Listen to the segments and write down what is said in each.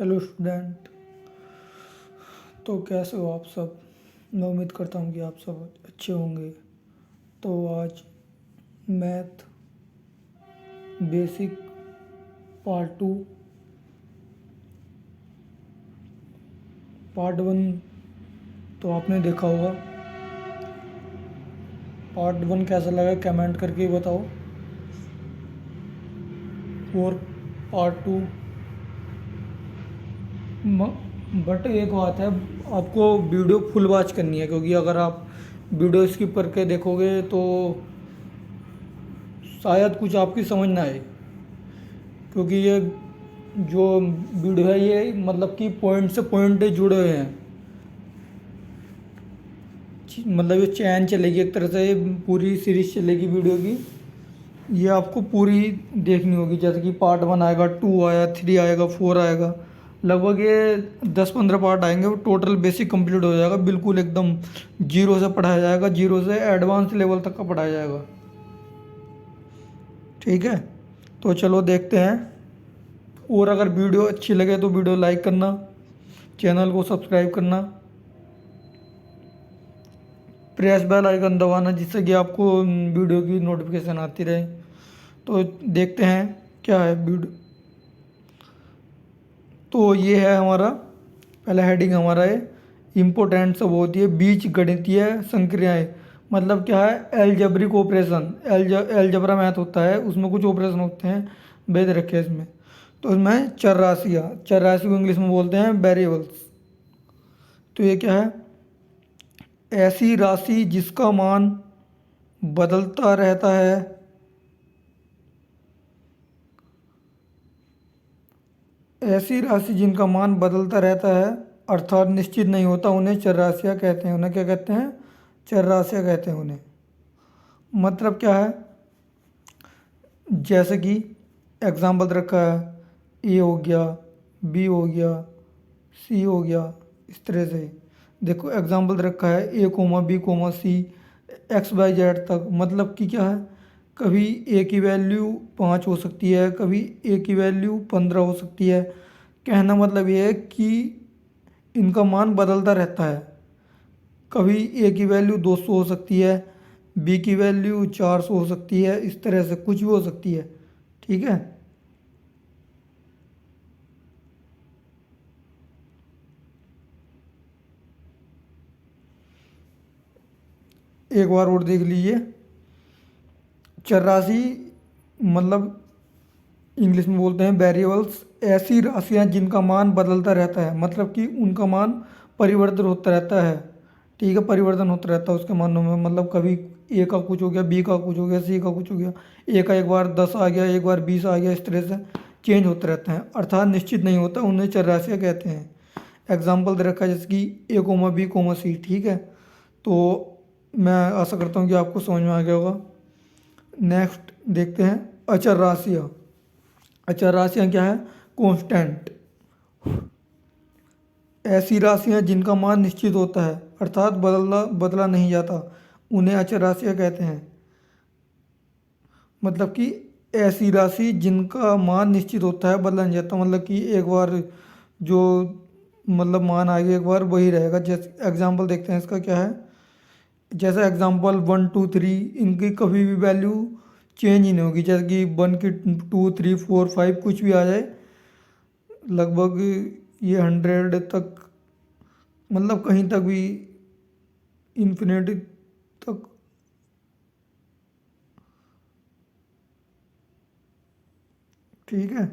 Hello student. तो कैसे हो आप सब। मैं उम्मीद करता हूँ कि आप सब अच्छे होंगे। तो आज मैथ बेसिक पार्ट 2 पार्ट 1 तो आपने देखा होगा। पार्ट 1 कैसा लगा कमेंट करके बताओ। और पार्ट 2 बट एक बात है, आपको वीडियो फुल वॉच करनी है, क्योंकि अगर आप वीडियो स्किप करके देखोगे तो शायद कुछ आपकी समझ ना आए, क्योंकि ये जो वीडियो है ये मतलब कि पॉइंट से पॉइंट जुड़े हुए हैं। मतलब ये चैन चलेगी, एक तरह से ये पूरी सीरीज चलेगी वीडियो की। ये आपको पूरी देखनी होगी, जैसे कि पार्ट 1 आएगा, 2 आया, 3 आएगा, 4 आएगा। लगभग ये 10-15 पार्ट आएंगे। वो टोटल बेसिक कंप्लीट हो जाएगा, बिल्कुल एकदम जीरो से पढ़ाया जाएगा, जीरो से एडवांस लेवल तक का पढ़ाया जाएगा। ठीक है, तो चलो देखते हैं। और अगर वीडियो अच्छी लगे तो वीडियो लाइक करना, चैनल को सब्सक्राइब करना, प्रेस बेल आइकन दबाना, जिससे कि आपको वीडियो की नोटिफिकेशन आती रहे। तो देखते हैं क्या है वीडियो। तो ये है हमारा पहला हेडिंग, हमारा है इम्पोर्टेंट सब होती है बीज गणितीय संक्रियाएं। मतलब क्या है, एलजेब्रिक ऑपरेशन। एलजबरा मैथ होता है, उसमें कुछ ऑपरेशन होते हैं, भेद रखे हैं इसमें। तो इसमें चर राशि को इंग्लिश में बोलते हैं वेरिएबल्स। तो ये क्या है, ऐसी राशि जिसका मान बदलता रहता है, ऐसी राशि जिनका मान बदलता रहता है अर्थात निश्चित नहीं होता, उन्हें चर राशियाँ कहते हैं। उन्हें क्या कहते हैं, चर राशियाँ कहते हैं उन्हें। मतलब क्या है, जैसे कि एग्जाम्पल रखा है, ए हो गया, बी हो गया, सी हो गया, इस तरह से। देखो एग्जाम्पल रखा है A comma B comma C X Y Z तक। मतलब कि क्या है, कभी ए की वैल्यू 5 हो सकती है, कभी ए की वैल्यू 15 हो सकती है। कहना मतलब ये है कि इनका मान बदलता रहता है। कभी ए की वैल्यू 200 हो सकती है, बी की वैल्यू 400 हो सकती है, इस तरह से कुछ भी हो सकती है। ठीक है, एक बार और देख लीजिए। चर राशि मतलब इंग्लिश में बोलते हैं वेरिएबल्स, ऐसी राशियां जिनका मान बदलता रहता है, मतलब कि उनका मान परिवर्तन होता रहता है। ठीक है, परिवर्तन होता रहता है उसके मानों में। मतलब कभी ए का कुछ हो गया, बी का कुछ हो गया, सी का कुछ हो गया, ए का एक बार 10 आ गया, एक बार 20 आ गया, इस तरह से चेंज होते रहते हैं, अर्थात निश्चित नहीं होता, उन्हें चर राशियाँ कहते हैं। एग्जाम्पल दे रखा है जैसे कि ए कोमा बी कोमा सी। ठीक है, तो मैं आशा करता हूँ कि आपको समझ में आ गया होगा। नेक्स्ट देखते हैं अचर राशियाँ। अचर राशियाँ क्या है, कांस्टेंट। ऐसी राशियाँ जिनका मान निश्चित होता है अर्थात बदला नहीं जाता, उन्हें अचर राशियाँ कहते हैं। मतलब कि ऐसी राशि जिनका मान निश्चित होता है, बदला नहीं जाता, मतलब कि एक बार जो मतलब मान आएगा एक बार वही रहेगा। जैसे एग्जांपल देखते हैं इसका क्या है। जैसा एग्जांपल 1 2 3, इनकी कभी भी वैल्यू चेंज ही नहीं होगी। जैसे कि 1 की 2 3 4 5 कुछ भी आ जाए, लगभग ये 100 तक, मतलब कहीं तक भी इन्फिनिटी तक। ठीक है,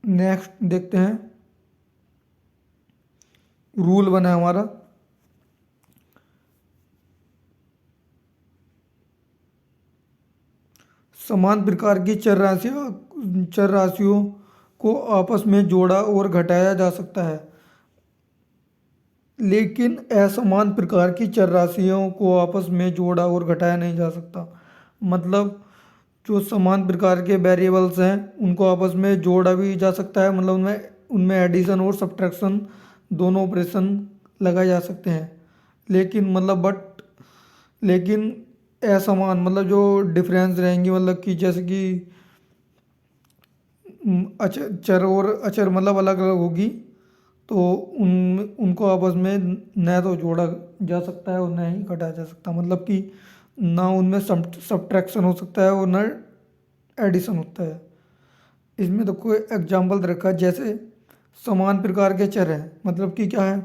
नेक्स्ट देखते हैं। रूल बना है हमारा, समान प्रकार की चर राशियों को आपस में जोड़ा और घटाया जा सकता है, लेकिन असमान प्रकार की चर राशियों को आपस में जोड़ा और घटाया नहीं जा सकता। मतलब जो समान प्रकार के वेरिएबल्स हैं उनको आपस में जोड़ा भी जा सकता है, मतलब उनमें उनमें एडिशन और सब्ट्रैक्शन दोनों ऑपरेशन लगाए जा सकते हैं। लेकिन मतलब लेकिन असमान मतलब जो डिफरेंस रहेंगी, मतलब कि जैसे कि अचर चर और अचर मतलब अलग अलग होगी, तो उनको आपस में न तो जोड़ा जा सकता है और न ही घटाया जा सकता, मतलब कि ना उनमें सब्ट्रैक्शन हो सकता है और ना एडिशन होता है। इसमें तो कोई एग्जाम्पल रखा है, जैसे समान प्रकार के चर हैं, मतलब कि क्या है,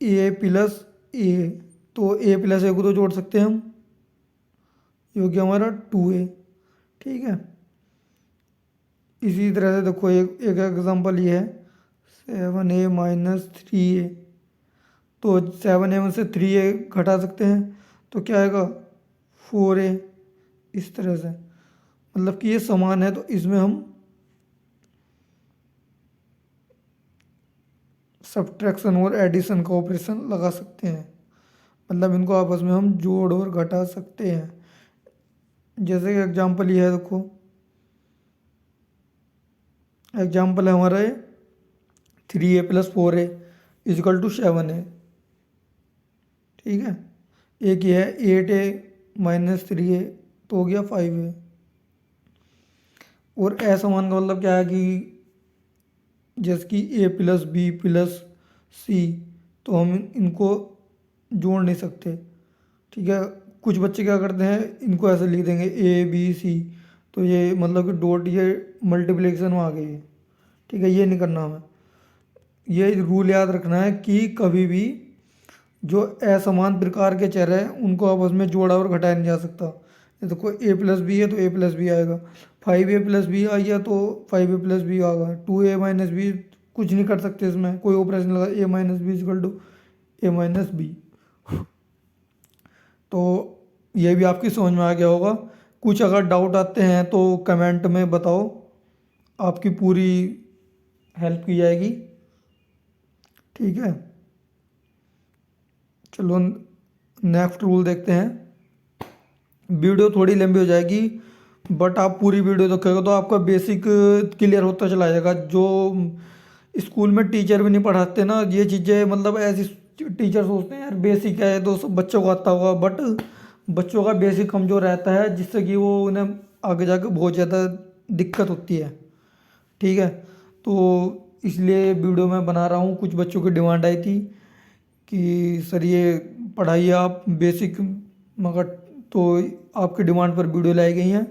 ए प्लस ए, तो ए प्लस ए को तो जोड़ सकते हैं हम, ये हो गया हमारा 2a। ठीक है, इसी तरह से देखो एक एक एग्जांपल ये है 7a-3a, तो 7a में से 3a घटा सकते हैं, तो क्या आएगा 4a। इस तरह से मतलब कि ये समान है, तो इसमें हम सब्ट्रैक्शन और एडिशन का ऑपरेशन लगा सकते हैं, मतलब इनको आपस में हम जोड़ और घटा सकते हैं। जैसे कि एग्जांपल ये है, देखो एग्जांपल है हमारा 3a+4a इजिकल टू 7a। ठीक है, एक ये है 8a-3a, तो हो गया 5a। और असमान का मतलब क्या है कि जैसे कि a+b+c, तो हम इनको जोड़ नहीं सकते। ठीक है, कुछ बच्चे क्या करते हैं, इनको ऐसे लिख देंगे a b c, तो ये मतलब कि डॉट ये मल्टीप्लिकेशन में आ गई है। ठीक है, ये नहीं करना हमें, ये रूल याद रखना है कि कभी भी जो असमान प्रकार के चर हैं उनको आपस में जोड़ा और घटाया नहीं जा सकता। ये देखो a+b है तो a+b आएगा, 5a+b आ गया तो 5a+b आएगा, 2a-b कुछ नहीं कर सकते, इसमें कोई ऑपरेशन लगा, a-b इक्वल टू a-b। तो ये भी आपकी समझ में आ गया होगा। कुछ अगर डाउट आते हैं तो कमेंट में बताओ, आपकी पूरी हेल्प की जाएगी। ठीक है, चलो नेक्स्ट रूल देखते हैं। वीडियो थोड़ी लंबी हो जाएगी, बट आप पूरी वीडियो देखोगे तो आपका बेसिक क्लियर होता चला जाएगा। जो स्कूल में टीचर भी नहीं पढ़ाते ना ये चीज़ें, मतलब ऐसी टीचर सोचते हैं यार बेसिक है तो सब बच्चों को आता होगा, बट बच्चों का बेसिक कमज़ोर रहता है, जिससे कि वो उन्हें आगे जाकर बहुत ज़्यादा दिक्कत होती है। ठीक है, तो इसलिए वीडियो मैं बना रहा हूँ। कुछ बच्चों की डिमांड आई थी कि सर ये पढ़ाइए आप बेसिक, मगर तो आपकी डिमांड पर वीडियो लाई गई हैं।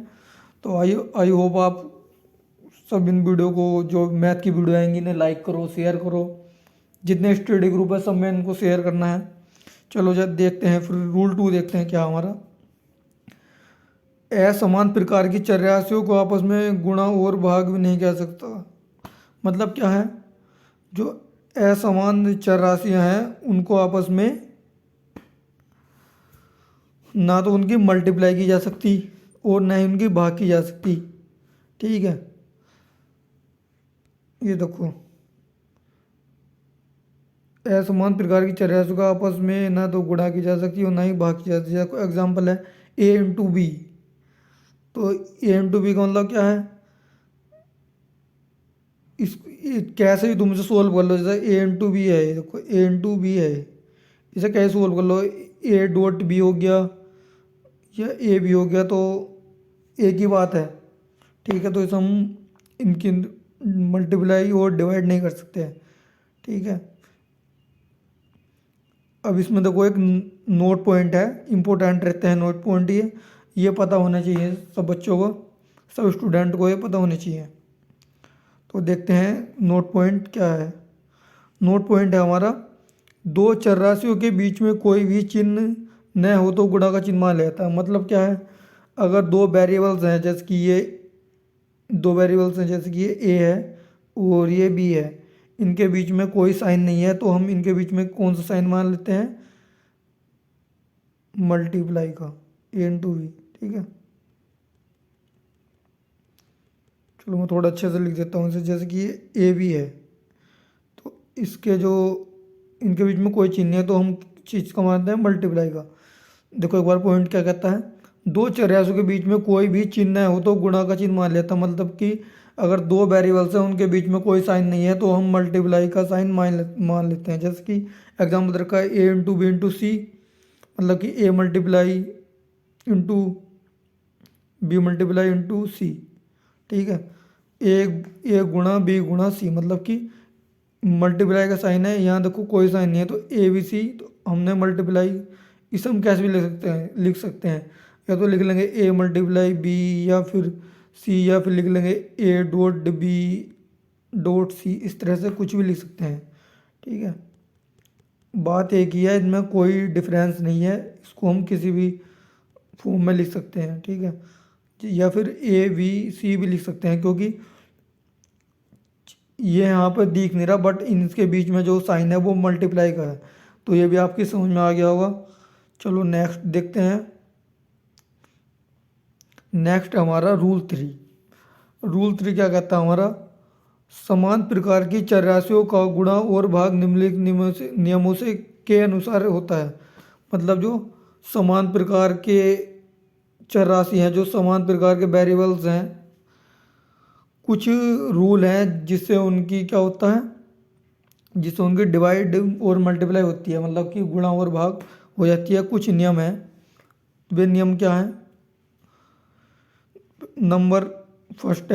तो आई होप आप सब इन वीडियो को, जो मैथ की वीडियो आएंगी, इन्हें लाइक करो, शेयर करो। जितने स्टडी ग्रुप है सब में इनको शेयर करना है। चलो जब देखते हैं फिर रूल 2 देखते हैं क्या हमारा। असमान प्रकार की चर राशियों को आपस में गुणा और भाग भी नहीं कह सकता। मतलब क्या है, जो असमान चर राशियाँ हैं उनको आपस में ना तो उनकी मल्टीप्लाई की जा सकती और ना ही उनकी भाग की जा सकती। ठीक है, ये देखो असमान प्रकार की चर राशियों का आपस में ना तो गुणा की जा सकती और ना ही भाग की जा सकती। जैसे एग्जाम्पल है a×b, तो a×b का मतलब क्या है, कैसे भी तुम इसे सोल्व कर लो। जैसे a×b है, देखो a×b है, इसे कैसे सोल्व कर लो, a.b हो गया या a भी हो गया, तो एक ही बात है। ठीक है, तो इसे हम इनकी मल्टीप्लाई और डिवाइड नहीं कर सकते हैं। ठीक है, अब इसमें देखो एक नोट पॉइंट है, इम्पोर्टेंट रहते हैं नोट पॉइंट, ये पता होना चाहिए सब बच्चों को, सब स्टूडेंट को ये पता होना चाहिए। तो देखते हैं नोट पॉइंट क्या है। नोट पॉइंट है हमारा, दो चर राशियों के बीच में कोई भी चिन्ह न हो तो गुणा का चिन्ह मान लेता है। मतलब क्या है, अगर दो वेरिएबल्स हैं, जैसे कि ये दो वेरिएबल्स हैं, जैसे कि ये ए है और ये बी है, इनके बीच में कोई साइन नहीं है, तो हम इनके बीच में कौन सा साइन मान लेते हैं, मल्टीप्लाई का, a×b। ठीक है, चलो मैं थोड़ा अच्छे से लिख देता हूँ इसे। जैसे कि ये ए बी है, तो इसके जो इनके बीच में कोई चिन्ह नहीं है, तो हम चीज़ का मानते हैं मल्टीप्लाई का। देखो एक बार पॉइंट क्या कहता है, दो चर के बीच में कोई भी चिन्ह न हो तो गुणा का चिन्ह मान लेता। मतलब कि अगर दो वेरिएबल्स हैं उनके बीच में कोई साइन नहीं है तो हम मल्टीप्लाई का साइन मान लेते हैं। जैसे कि एग्जाम्पल रखा है a×b×c, मतलब कि a multiply into b multiply into C. ठीक है। ए गुणा बी गुणा सी, मतलब कि मल्टीप्लाई का साइन है, यहाँ देखो कोई साइन नहीं है तो ए बी सी, तो हमने मल्टीप्लाई, इसे हम कैसे भी लिख सकते हैं या तो लिख लेंगे ए मल्टीप्लाई बी, या फिर सी, या फिर लिख लेंगे A dot B dot C, इस तरह से कुछ भी लिख सकते हैं। ठीक है, बात एक ही है, इनमें कोई डिफरेंस नहीं है, इसको हम किसी भी फॉर्म में लिख सकते हैं। ठीक है, या फिर ए बी सी भी लिख सकते हैं, क्योंकि ये यहाँ पर दिख नहीं रहा, बट इनके बीच में जो साइन है वो मल्टीप्लाई का है, तो ये भी आपकी समझ में आ गया होगा। चलो नेक्स्ट देखते हैं। नेक्स्ट हमारा रूल 3 क्या कहता है हमारा, समान प्रकार की चर राशियों का गुणा और भाग निम्नलिखित नियमों से के अनुसार होता है। मतलब जो समान प्रकार के चर राशि हैं, जो समान प्रकार के वेरिएबल्स हैं, कुछ रूल हैं जिससे उनकी क्या होता है, जिससे उनकी डिवाइड और मल्टीप्लाई होती है, मतलब कि गुणा और भाग हो जाती है। कुछ नियम हैं, वे नियम क्या हैं। नंबर फर्स्ट,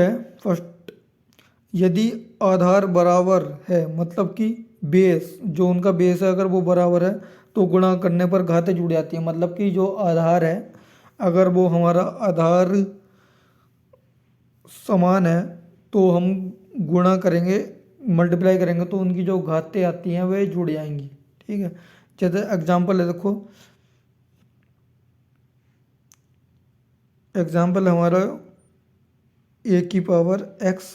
यदि आधार बराबर है, मतलब कि बेस, जो उनका बेस है अगर वो बराबर है तो गुणा करने पर घातें जुड़ जाती है। मतलब कि जो आधार है, अगर वो हमारा आधार समान है तो हम गुणा करेंगे, मल्टीप्लाई करेंगे तो उनकी जो घातें आती हैं वे जुड़ जाएंगी। ठीक है, जैसे एग्जांपल है, देखो एग्जांपल हमारा ए की पावर एक्स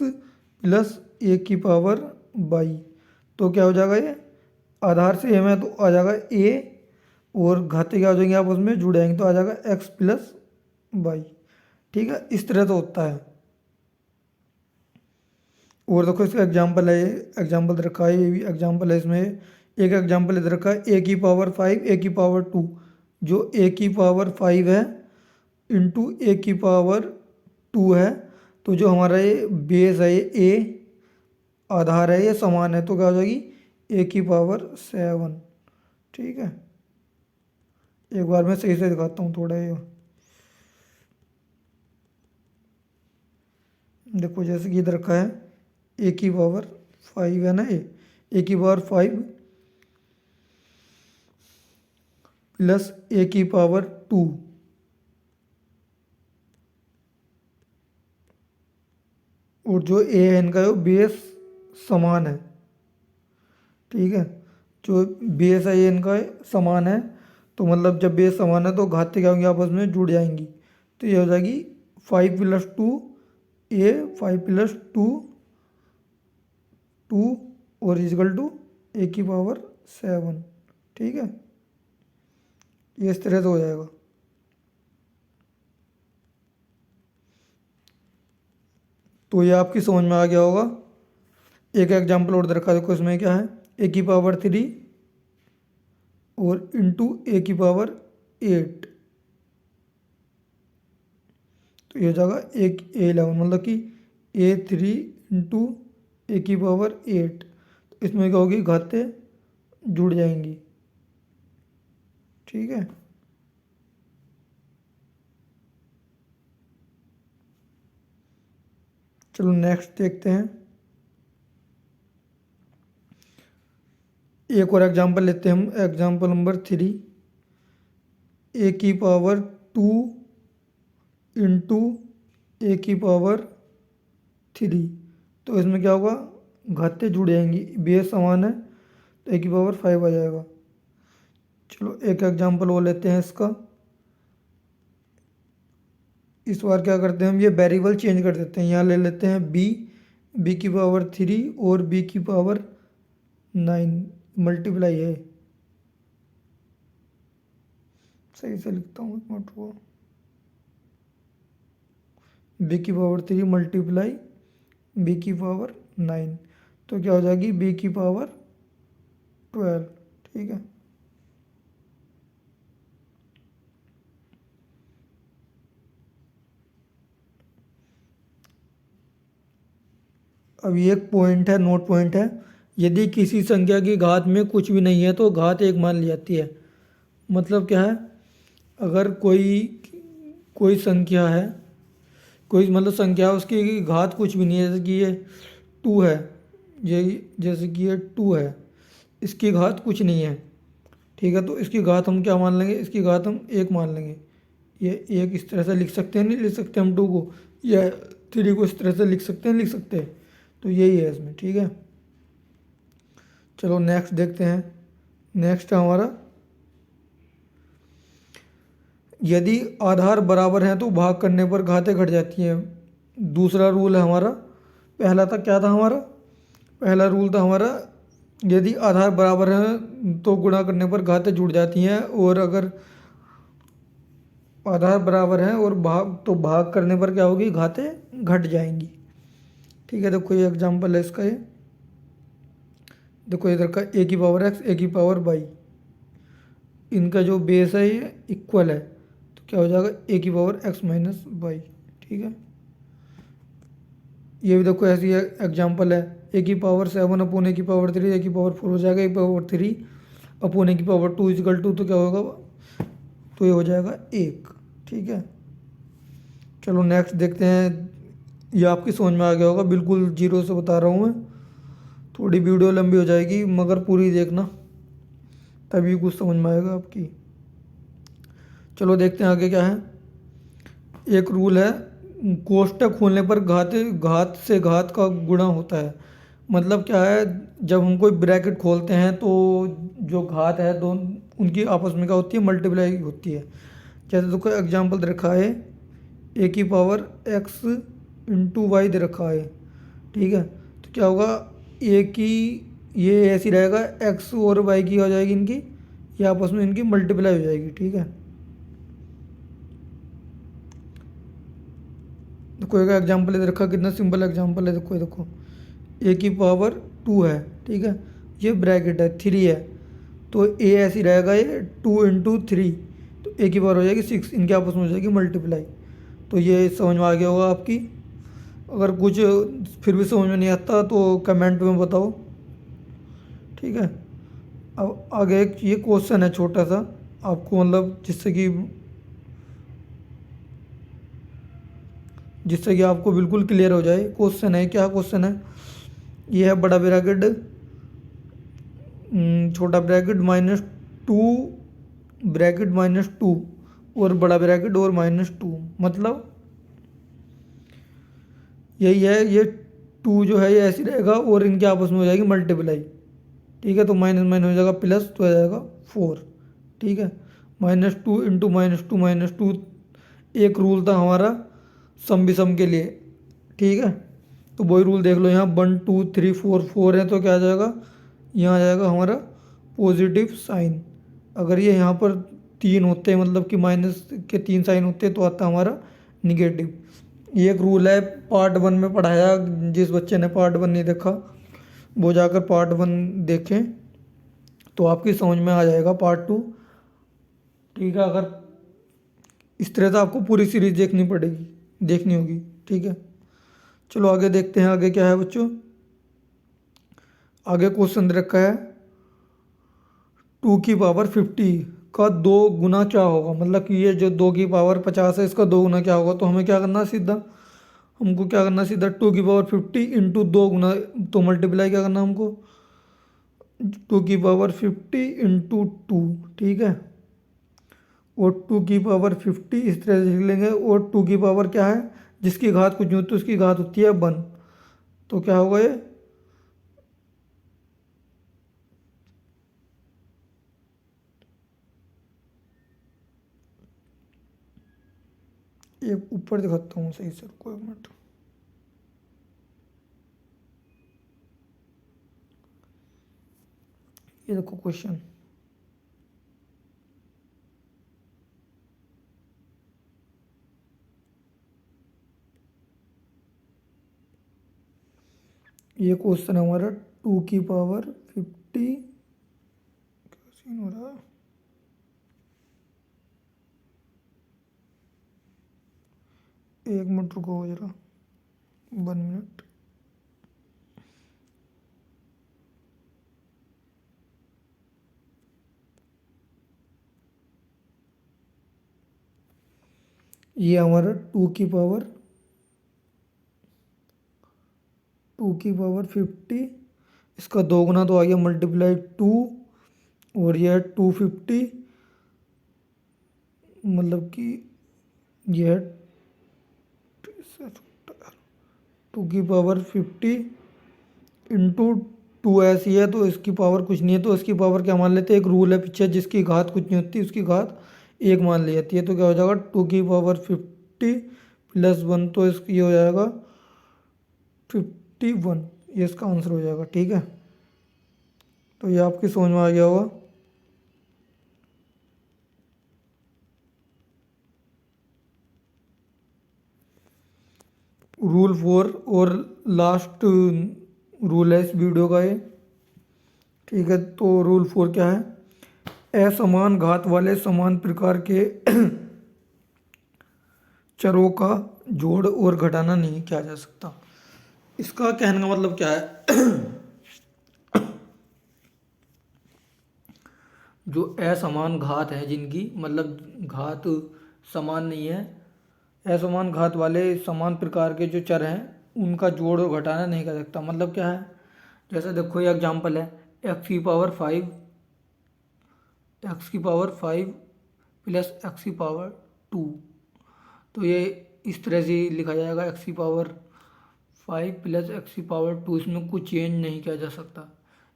प्लस ए की पावर वाई, तो क्या हो जाएगा, ये आधार से एम है तो आ जाएगा ए, और घाते क्या हो जाएंगे आपस में जुड़ जाएंगे तो आ जाएगा एक्स प्लस वाई। ठीक है, इस तरह से होता है। और देखो इसका एग्जांपल है, एग्जांपल दे रखा है, ये भी एग्जांपल है, इसमें एक एग्जांपल दे रखा है ए की पावर 5 ए की पावर 2। जो ए की पावर 5 है इंटू ए की पावर 2 है, तो जो हमारा ये बेस है, ये ए आधार है, ये समान है, तो क्या हो जाएगी ए की पावर 7। ठीक है, एक बार मैं सही से दिखाता हूँ थोड़ा ये, देखो जैसे कि इधर रखा है ए की पावर 5 है ना, ए की पावर 5 प्लस ए की पावर 2, और जो ए है इनका जो बेस समान है। ठीक है, जो बेस है ये इनका समान है, तो मतलब जब बेस समान है तो घातें क्या होंगी आपस में जुड़ जाएंगी, तो ये हो जाएगी 5 प्लस 2 ए, 5 प्लस 2 2, और इजकल टू ए की पावर 7। ठीक है, ये इस तरह से हो जाएगा। तो ये आपकी समझ में आ गया होगा। एक एग्जाम्पल और दे रखा है, देखो इसमें क्या है, ए की पावर 3 और इंटू ए की पावर 8, तो ये हो जाएगा एक A11, मतलब कि A3 इंटू ए की पावर 8, तो इसमें क्या होगी, घातें जुड़ जाएंगी। ठीक है, चलो नेक्स्ट देखते हैं। एक और एग्जांपल लेते हैं हम, एग्जांपल नंबर 3, ए की पावर 2 इंटू ए की पावर 3, तो इसमें क्या होगा, घातें जुड़ जाएंगी, बेस समान है तो ए की पावर 5 आ जाएगा। चलो एक एग्जांपल वो लेते हैं इसका। इस बार क्या करते हैं हम, ये वेरिएबल चेंज कर देते हैं, यहाँ ले लेते हैं बी की पावर 3 और बी की पावर 9, मल्टीप्लाई है, सही से लिखता हूँ एक मिनट को, बी की पावर 3 मल्टीप्लाई बी की पावर 9, तो क्या हो जाएगी बी की पावर 12। ठीक है, अब ये एक पॉइंट है, नोट पॉइंट है, यदि किसी संख्या की घात में कुछ भी नहीं है तो घात 1 मान ली जाती है। मतलब क्या है, अगर कोई कोई संख्या है, कोई मतलब संख्या है, उसकी घात कुछ भी नहीं है, जैसे कि ये 2 है, ये जैसे कि ये 2 है, इसकी घात कुछ नहीं है। ठीक है, तो इसकी घात हम क्या मान लेंगे, इसकी घात हम 1 मान लेंगे। ये 1 इस तरह से लिख सकते हैं, नहीं लिख सकते हम 2 को, या 3 को इस तरह से लिख सकते हैं, लिख सकते हैं। तो यही है इसमें। ठीक है, चलो नेक्स्ट देखते हैं। नेक्स्ट है हमारा, यदि आधार बराबर हैं तो भाग करने पर घातें घट जाती हैं। दूसरा रूल है हमारा। पहला था क्या था हमारा, पहला रूल था हमारा, यदि आधार बराबर हैं तो गुणा करने पर घातें जुड़ जाती हैं, और अगर आधार बराबर हैं और भाग, तो भाग करने पर क्या होगी, घातें घट जाएंगी। ठीक है, देखो ये एग्जाम्पल है इसका। ये देखो इधर का ए की पावर एक्स, ए की पावर वाई, इनका जो बेस है ये इक्वल है, तो क्या हो जाएगा, ए की पावर एक्स माइनस वाई। ठीक है, ये भी देखो ऐसी एग्जाम्पल है, ए की पावर 7 अपॉन ए की पावर 3, ए की पावर 4 हो जाएगा, ए की पावर 3 अपॉन ए की पावर 2 इजिकल टू, तो क्या होगा, तो ये हो जाएगा 1। ठीक है, चलो नेक्स्ट देखते हैं। ये आपकी समझ में आ गया होगा, बिल्कुल जीरो से बता रहा हूँ मैं। थोड़ी वीडियो लंबी हो जाएगी मगर पूरी देखना, तभी कुछ समझ में आएगा आपकी। चलो देखते हैं आगे क्या है। एक रूल है, कोष्टक खोलने पर घात से घात का गुणा होता है। मतलब क्या है, जब हम कोई ब्रैकेट खोलते हैं तो जो घात है दोनों उनकी आपस में क्या होती है, मल्टीप्लाई होती है। जैसे तो कोई एग्जाम्पल दे रखा है, ए की power x into why they रखा है। ठीक है, तो क्या होगा, ए की ये ऐसी रहेगा, एक्स और वाई की हो जाएगी इनकी, ये आपस में इनकी मल्टीप्लाई हो जाएगी। ठीक है, देखो एक एग्जाम्पल दे रखा, कितना सिंपल एग्जाम्पल है। देखो देखो, ए की पावर 2 है, ठीक है, ये ब्रैकेट है 3 है, तो ए ऐसी रहेगा, ये 2 इंटू 3, तो ए की पावर हो जाएगी 6, इनके आपस में हो जाएगी मल्टीप्लाई। तो ये समझ में आ गया होगा आपकी। अगर कुछ फिर भी समझ में नहीं आता तो कमेंट में बताओ। ठीक है, अब आगे एक ये क्वेश्चन है छोटा सा, आपको मतलब जिससे कि आपको बिल्कुल क्लियर हो जाए। क्वेश्चन है, क्या क्वेश्चन है, ये है बड़ा ब्रैकेट छोटा ब्रैकेट -2 ब्रैकेट -2 और बड़ा ब्रैकेट और -2, मतलब यही है, ये 2 जो है ये ऐसी रहेगा और इनके आपस में हो जाएगी मल्टीप्लाई। ठीक है, तो माइनस माइनस हो जाएगा प्लस, तो हो जाएगा 4। ठीक है, -2 इंटू -2 एक रूल था हमारा सम विषम के लिए। ठीक है, तो वही रूल देख लो यहाँ, 1 2 3 4 4 है, तो क्या आ जाएगा, यहाँ आ जाएगा हमारा पॉजिटिव साइन। अगर ये यहाँ पर 3 होते हैं, मतलब कि माइनस के 3 साइन होते हैं, तो आता हमारा निगेटिव। ये एक रूल है, पार्ट 1 में पढ़ाया, जिस बच्चे ने पार्ट 1 नहीं देखा वो जाकर पार्ट 1 देखें, तो आपकी समझ में आ जाएगा पार्ट 2। ठीक है, अगर इस तरह से आपको पूरी सीरीज देखनी पड़ेगी, देखनी होगी। ठीक है, चलो आगे देखते हैं, आगे क्या है बच्चों। आगे क्वेश्चन दे रखा है, 2 की पावर 50 का 2 गुना क्या होगा। मतलब कि ये जो 2 की पावर 50 है, इसका 2 गुना क्या होगा। तो हमें क्या करना है, सीधा हमको क्या करना है, सीधा 2 की पावर 50 इंटू 2 गुना, तो मल्टीप्लाई क्या करना है हमको, 2 की पावर 50 इंटू 2। ठीक है, और 2 की पावर 50 इस तरह से लिख लेंगे, और 2 की पावर क्या है, जिसकी घात कुछ नहीं होती उसकी घात होती है 1, तो क्या होगा ये ऊपर दिखाता हूँ सही से, रुको 1 मिनट। ये देखो क्वेश्चन, ये क्वेश्चन हमारा 2 की पावर 50, क्या सीन हो रहा है, 1 मिनट रुको जरा, 1 मिनट। ये हमारा 2 की पावर 2 की पावर 50, इसका 2 गुना तो आ गया मल्टीप्लाई 2, और यह 250, मतलब कि यह 2 की पावर 50 इंटू 2 ऐसी है, तो इसकी पावर कुछ नहीं है, तो इसकी पावर क्या मान लेते हैं, एक रूल है पीछे, जिसकी घात कुछ नहीं होती उसकी घात 1 मान ली जाती है। तो क्या हो जाएगा 2 की पावर 50 प्लस 1, तो इसकी हो जाएगा 51, ये इसका आंसर हो जाएगा। ठीक है, तो ये आपकी समझ में आ गया होगा। रूल 4 और लास्ट रूल है इस वीडियो का ये। ठीक है, तो रूल 4 क्या है, असमान घात वाले समान प्रकार के चरों का जोड़ और घटाना नहीं किया जा सकता। इसका कहने का मतलब क्या है जो असमान घात है जिनकी मतलब घात समान नहीं है, असमान घात वाले समान प्रकार के जो चर हैं उनका जोड़ और घटाना नहीं कर सकता। मतलब क्या है, जैसे देखो ये एग्जांपल है, x की पावर 5 प्लस x की पावर 2, तो ये इस तरह से लिखा जाएगा x की पावर 5 प्लस x की पावर 2, इसमें कुछ चेंज नहीं किया जा सकता।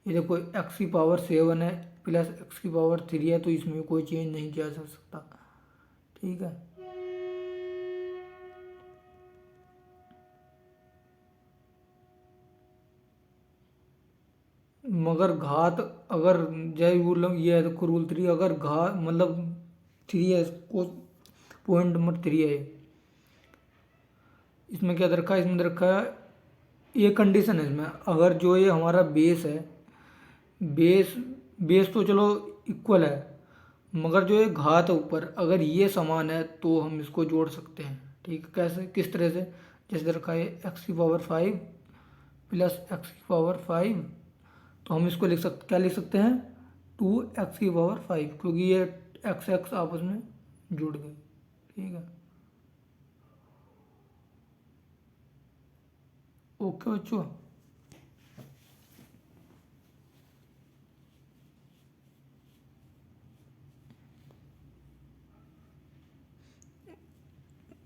ये देखो x की पावर 7 है प्लस x की पावर 3 है, तो इसमें कोई चेंज नहीं किया जा सकता। ठीक है, मगर घात अगर जय रूल ये है, देखो रूल 3, अगर घात मतलब 3 है, पॉइंट नंबर 3 है, इसमें क्या दे रखा है, इसमें दे रखा है ये कंडीशन है इसमें, अगर जो ये हमारा बेस है, बेस बेस तो चलो इक्वल है, मगर जो ये घात है ऊपर अगर ये समान है तो हम इसको जोड़ सकते हैं। ठीक है, कैसे किस तरह से, जैसे दे रखा है x की पावर 5 प्लस x की पावर 5, तो हम इसको लिख सकते, क्या लिख सकते हैं, 2x की पावर 5, क्योंकि ये x x आपस में जुड़ गए। ठीक है, ओके बच्चों।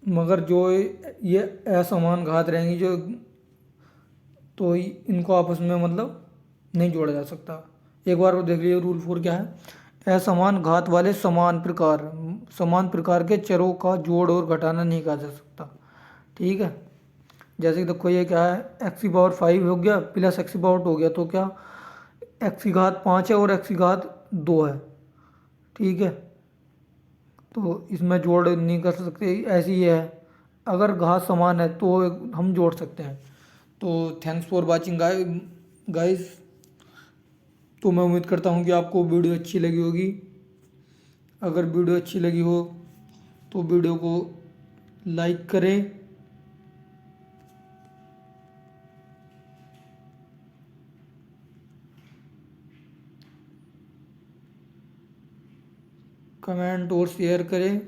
मगर जो ये असमान घात रहेंगी जो, तो इनको आपस में मतलब नहीं जोड़ा जा सकता। एक बार वो देख लीजिए रूल 4 क्या है, असमान घात वाले समान प्रकार के चरों का जोड़ और घटाना नहीं कहा जा सकता। ठीक है, जैसे कि देखो ये क्या है, x की पावर 5 हो गया प्लस x की पावर 2 हो गया, तो क्या x की घात 5 है और x की घात 2 है। ठीक है, तो इसमें जोड़ नहीं कर सकते, ऐसी ही है, अगर घात समान है तो हम जोड़ सकते हैं। तो थैंक्स फॉर वाचिंग गाइस, तो मैं उम्मीद करता हूँ कि आपको वीडियो अच्छी लगी होगी। अगर वीडियो अच्छी लगी हो तो वीडियो को लाइक करें, कमेंट और शेयर करें,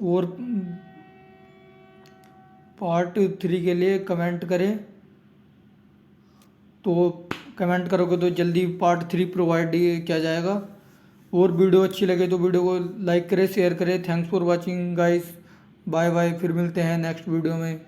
और पार्ट 3 के लिए कमेंट करें। तो कमेंट करोगे तो जल्दी पार्ट 3 प्रोवाइड किया जाएगा। और वीडियो अच्छी लगे तो वीडियो को लाइक करें, शेयर करें। Thanks for watching guys, bye bye, फिर मिलते हैं नेक्स्ट वीडियो में।